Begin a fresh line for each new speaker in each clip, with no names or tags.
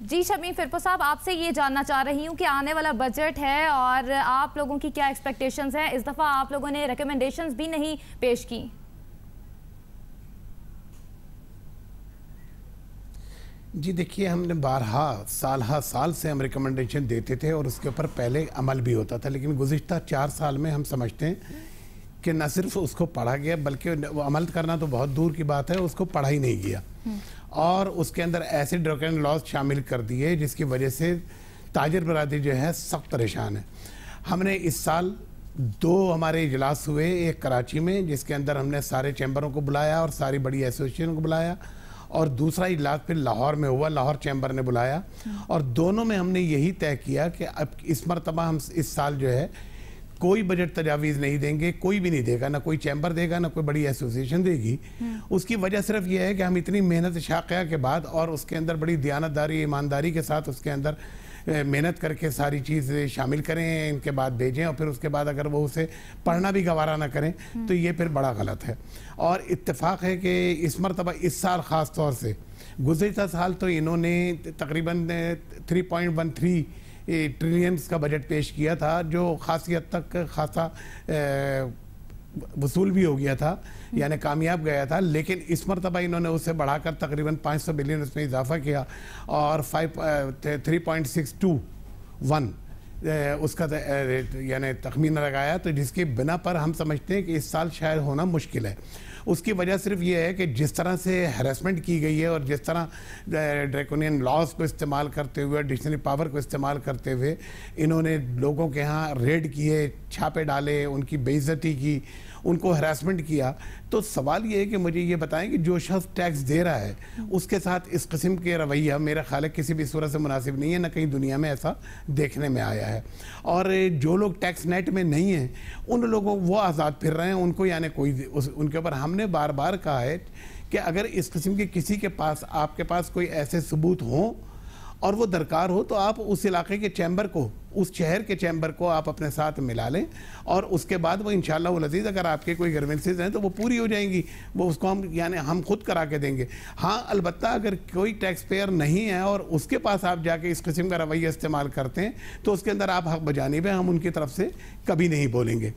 جی شمی فرپو صاحب، آپ سے یہ جاننا چاہ رہی ہوں کہ آنے والا بجٹ ہے اور آپ لوگوں کی کیا ایکسپیکٹیشنز ہیں؟ اس دفعہ آپ لوگوں نے ریکمنڈیشنز بھی نہیں پیش کی۔
جی دیکھیے، ہم نے بارہا سال سے ہم ریکمنڈیشن دیتے تھے اور اس کے اوپر پہلے عمل بھی ہوتا تھا، لیکن گزشتہ 4 سال میں ہم سمجھتے ہیں کہ نہ صرف اس کو پڑھا گیا بلکہ عمل کرنا تو بہت دور کی بات ہے، اس کو پڑھا ہی نہیں گیا اور اس کے اندر ایسے ڈریکن لاز شامل کر دیے جس کی وجہ سے تاجر برادری جو ہے سخت پریشان ہے۔ ہم نے اس سال 2 ہمارے اجلاس ہوئے، ایک کراچی میں جس کے اندر ہم نے سارے چیمبروں کو بلایا اور ساری بڑی ایسوسیشن کو بلایا، اور دوسرا اجلاس پھر لاہور میں ہوا، لاہور چیمبر نے بلایا، اور دونوں میں ہم نے یہی طے کیا کہ اب اس مرتبہ ہم اس سال جو ہے کوئی بجٹ تجاویز نہیں دیں گے، کوئی بھی نہیں دے گا، نہ کوئی چیمبر دے گا، نہ کوئی بڑی ایسوسیشن دے گی۔ اس کی وجہ صرف یہ ہے کہ ہم اتنی محنت شاقیہ کے بعد اور اس کے اندر بڑی دیانتداری ایمانداری کے ساتھ اس کے اندر محنت کر کے ساری چیز شامل کریں، ان کے بعد بھیجیں، اور پھر اس کے بعد اگر وہ اسے پڑھنا بھی گوارا نہ کریں تو یہ پھر بڑا غلط ہے۔ اور اتفاق ہے کہ اس مرتبہ اس سال خاص طور سے، گزشتہ سال تو انہوں نے تقریباً 3.13 ٹریلینز کا بجٹ پیش کیا تھا، جو خاصی حد تک خاصا وصول بھی ہو گیا تھا، یعنی کامیاب گیا تھا، لیکن اس مرتبہ انہوں نے اسے بڑھا کر تقریباً 500 بلین اس میں اضافہ کیا اور 3.621 اس کا یعنی تخمینہ لگایا، تو جس کی بنا پر ہم سمجھتے ہیں کہ اس سال شاید ہونا مشکل ہے۔ اس کی وجہ صرف یہ ہے کہ جس طرح سے ہیراسمنٹ کی گئی ہے اور جس طرح ڈریکونین لاز کو استعمال کرتے ہوئے، ڈکشنری پاور کو استعمال کرتے ہوئے انہوں نے لوگوں کے ہاں ریڈ کیے، چھاپے ڈالے، ان کی بے عزتی کی، ان کو ہراسمنٹ کیا۔ تو سوال یہ ہے کہ مجھے یہ بتائیں کہ جو شخص ٹیکس دے رہا ہے اس کے ساتھ اس قسم کے رویہ میرا خیال ہے کسی بھی صورت سے مناسب نہیں ہے، نہ کہیں دنیا میں ایسا دیکھنے میں آیا ہے۔ اور جو لوگ ٹیکس نیٹ میں نہیں ہیں ان لوگوں وہ آزاد پھر رہے ہیں، ان کو یعنی کوئی ان کے اوپر ہم نے بار بار کہا ہے کہ اگر اس قسم کے کسی کے پاس آپ کے پاس کوئی ایسے ثبوت ہوں اور وہ درکار ہو تو آپ اس علاقے کے چیمبر کو، اس شہر کے چیمبر کو آپ اپنے ساتھ ملا لیں، اور اس کے بعد وہ انشاءاللہ العزیز اگر آپ کے کوئی گریونسز ہیں تو وہ پوری ہو جائیں گی، وہ اس کو ہم خود کرا کے دیں گے۔ ہاں البتہ اگر کوئی ٹیکس پیئر نہیں ہے اور اس کے پاس آپ جا کے اس قسم کا رویہ استعمال کرتے ہیں تو اس کے اندر آپ حق بجانب ہیں، ہم ان کی طرف سے کبھی نہیں بولیں گے۔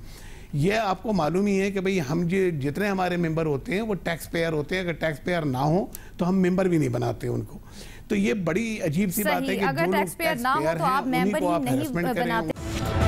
یہ آپ کو معلوم ہی ہے کہ بھئی ہم جتنے ہمارے ممبر ہوتے ہیں وہ ٹیکس پیئر ہوتے ہیں، اگر ٹیکس پیئر نہ ہوں تو ہم ممبر بھی نہیں بناتے ان کو۔ تو یہ بڑی عجیب سی بات ہے کہ جو لوگ ٹیکس پیئر ہیں انہی کو آپ ہیراسمنٹ کریں۔